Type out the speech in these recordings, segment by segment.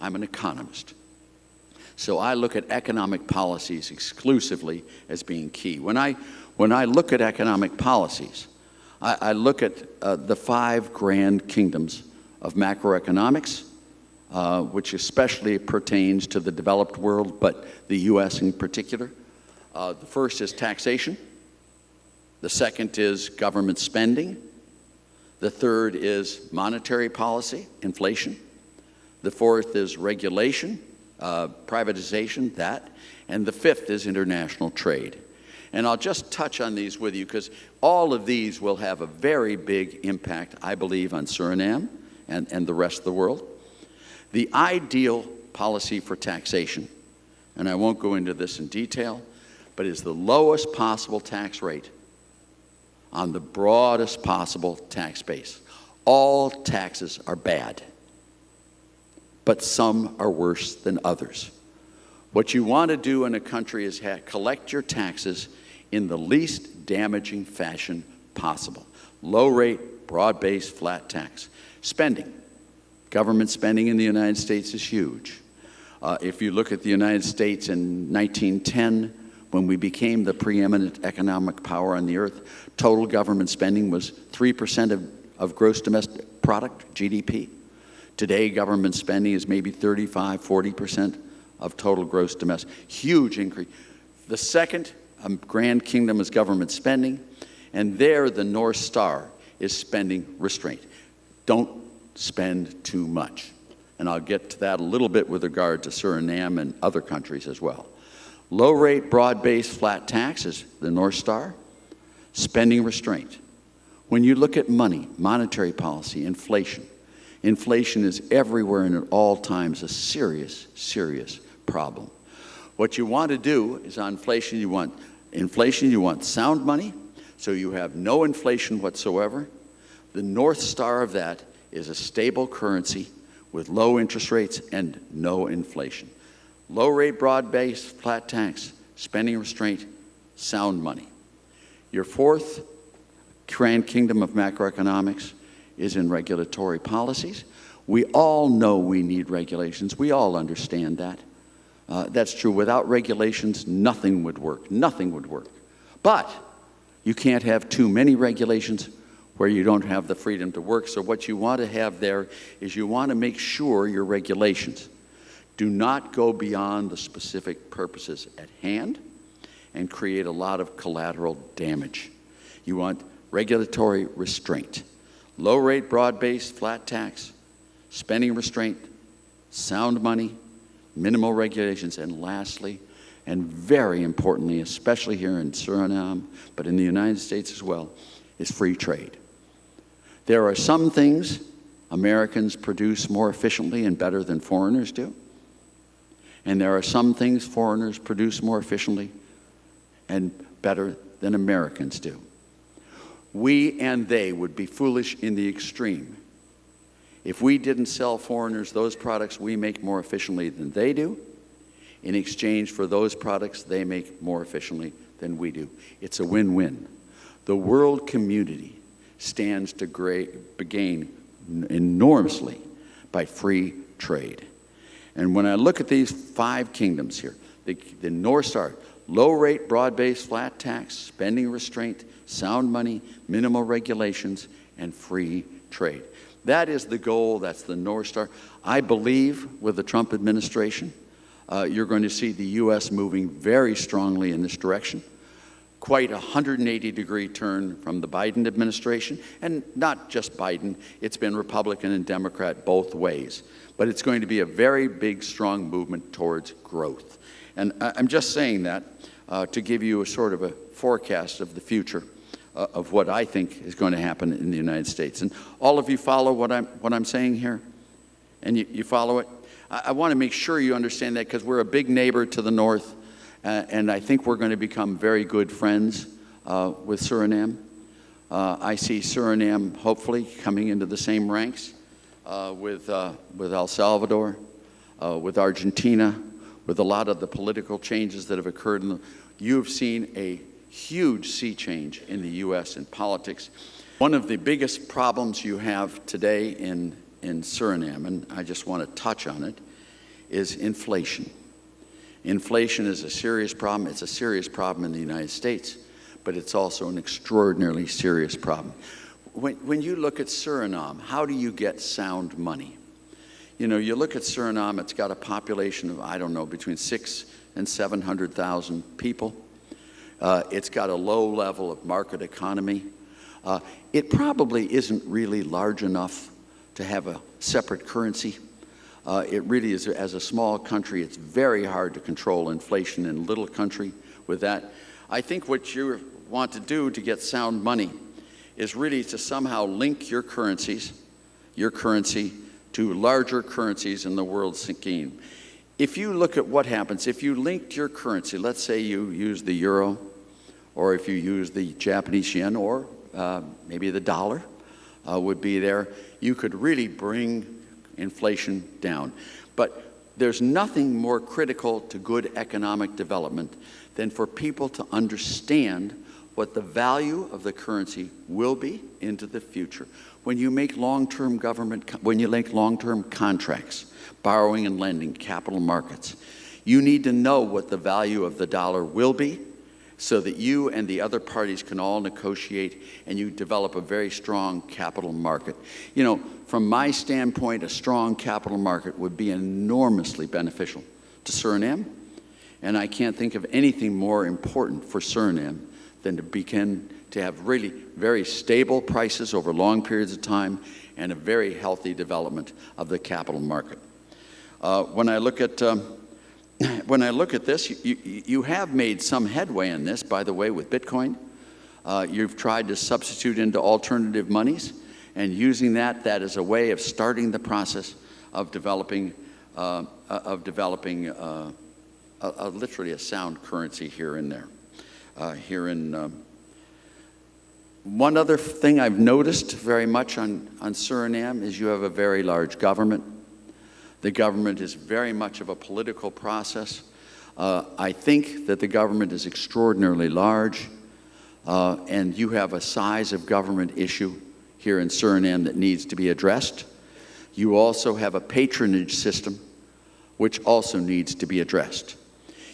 I'm an economist. So I look at economic policies exclusively as being key. When I look at economic policies, I look at the 5 grand kingdoms of macroeconomics, which especially pertains to the developed world, but the U.S. in particular. The first is taxation. The second is government spending. The third is monetary policy, inflation. The fourth is regulation, privatization, that. And the fifth is international trade. And I'll just touch on these with you because all of these will have a very big impact, I believe, on Suriname and the rest of the world. The ideal policy for taxation, and I won't go into this in detail, but is the lowest possible tax rate on the broadest possible tax base. All taxes are bad, but some are worse than others. What you want to do in a country is collect your taxes in the least damaging fashion possible. Low rate, broad-based, flat tax. Spending. Government spending in the United States is huge. If you look at the United States in 1910, when we became the preeminent economic power on the earth, total government spending was 3% of gross domestic product, GDP. Today, government spending is maybe 35, 40% of total gross domestic. Huge increase. The second grand kingdom is government spending, and there the North Star is spending restraint. Don't spend too much. And I'll get to that a little bit with regard to Suriname and other countries as well. Low rate, broad-based, flat tax is the North Star. Spending restraint. When you look at money, monetary policy, inflation is everywhere and at all times a serious, serious problem. What you want to do is on inflation, you want sound money, so you have no inflation whatsoever. The North Star of that is a stable currency with low interest rates and no inflation. Low rate, broad-based, flat tax, spending restraint, sound money. Your fourth grand kingdom of macroeconomics is in regulatory policies. We all know we need regulations. We all understand that. That's true. Without regulations, nothing would work. Nothing would work. But you can't have too many regulations where you don't have the freedom to work. So what you want to have there is you want to make sure your regulations do not go beyond the specific purposes at hand and create a lot of collateral damage. You want regulatory restraint. Low rate, broad-based, flat tax, spending restraint, sound money, minimal regulations, and lastly, and very importantly, especially here in Suriname, but in the United States as well, is free trade. There are some things Americans produce more efficiently and better than foreigners do. And there are some things foreigners produce more efficiently and better than Americans do. We and they would be foolish in the extreme if we didn't sell foreigners those products we make more efficiently than they do in exchange for those products they make more efficiently than we do. It's a win-win. The world community stands to gain enormously by free trade. And when I look at these 5 kingdoms here, the North Star, low rate, broad-based, flat tax, spending restraint, sound money, minimal regulations, and free trade. That is the goal. That's the North Star. I believe with the Trump administration, you're going to see the U.S. moving very strongly in this direction. Quite a 180-degree turn from the Biden administration, and not just Biden. It's been Republican and Democrat both ways. But it's going to be a very big, strong movement towards growth. And I'm just saying that to give you a sort of a forecast of the future of what I think is going to happen in the United States. And all of you follow what I'm saying here? And you follow it? I want to make sure you understand that because we're a big neighbor to the north, and I think we're going to become very good friends with Suriname. I see Suriname hopefully coming into the same ranks with El Salvador, with Argentina, with a lot of the political changes that have occurred. You've seen a huge sea change in the U.S. in politics. One of the biggest problems you have today in Suriname, and I just want to touch on it, is inflation. Inflation is a serious problem. It's a serious problem in the United States, but it's also an extraordinarily serious problem. When you look at Suriname, how do you get sound money? You know, you look at Suriname, it's got a population of, I don't know, between 600,000 and 700,000 people. It's got a low level of market economy. It probably isn't really large enough to have a separate currency. It really is, as a small country, it's very hard to control inflation in a little country with that. I think what you want to do to get sound money is really to somehow link your currency to larger currencies in the world scheme. If you look at what happens, if you linked your currency, let's say you use the euro, or if you use the Japanese yen, or maybe the dollar would be there, you could really bring inflation down. But there's nothing more critical to good economic development than for people to understand what the value of the currency will be into the future. When you make long-term contracts, borrowing and lending, capital markets, you need to know what the value of the dollar will be so that you and the other parties can all negotiate and you develop a very strong capital market. You know, from my standpoint, a strong capital market would be enormously beneficial to Suriname, and I can't think of anything more important for Suriname than to begin to have really very stable prices over long periods of time and a very healthy development of the capital market. When I look at this, you have made some headway in this, by the way, with Bitcoin. You've tried to substitute into alternative monies, and using that as a way of starting the process of developing literally a sound currency here and there. One other thing I've noticed very much on Suriname is you have a very large government. The government is very much of a political process. I think that the government is extraordinarily large, and you have a size of government issue here in Suriname that needs to be addressed. You also have a patronage system, which also needs to be addressed.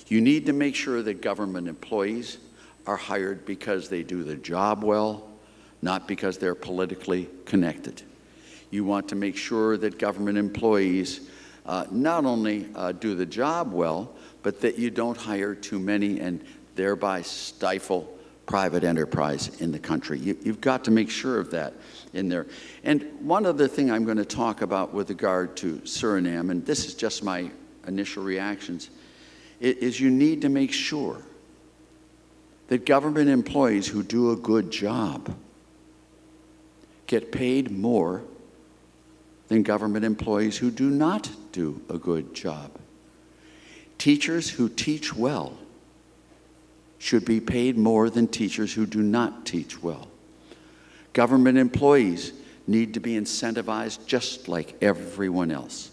You need to make sure that government employees are hired because they do the job well, not because they're politically connected. You want to make sure that government employees not only do the job well, but that you don't hire too many and thereby stifle private enterprise in the country. You've got to make sure of that in there. And one other thing I'm going to talk about with regard to Suriname, and this is just my initial reactions, is you need to make sure that government employees who do a good job get paid more than government employees who do not do a good job. Teachers who teach well should be paid more than teachers who do not teach well. Government employees need to be incentivized just like everyone else.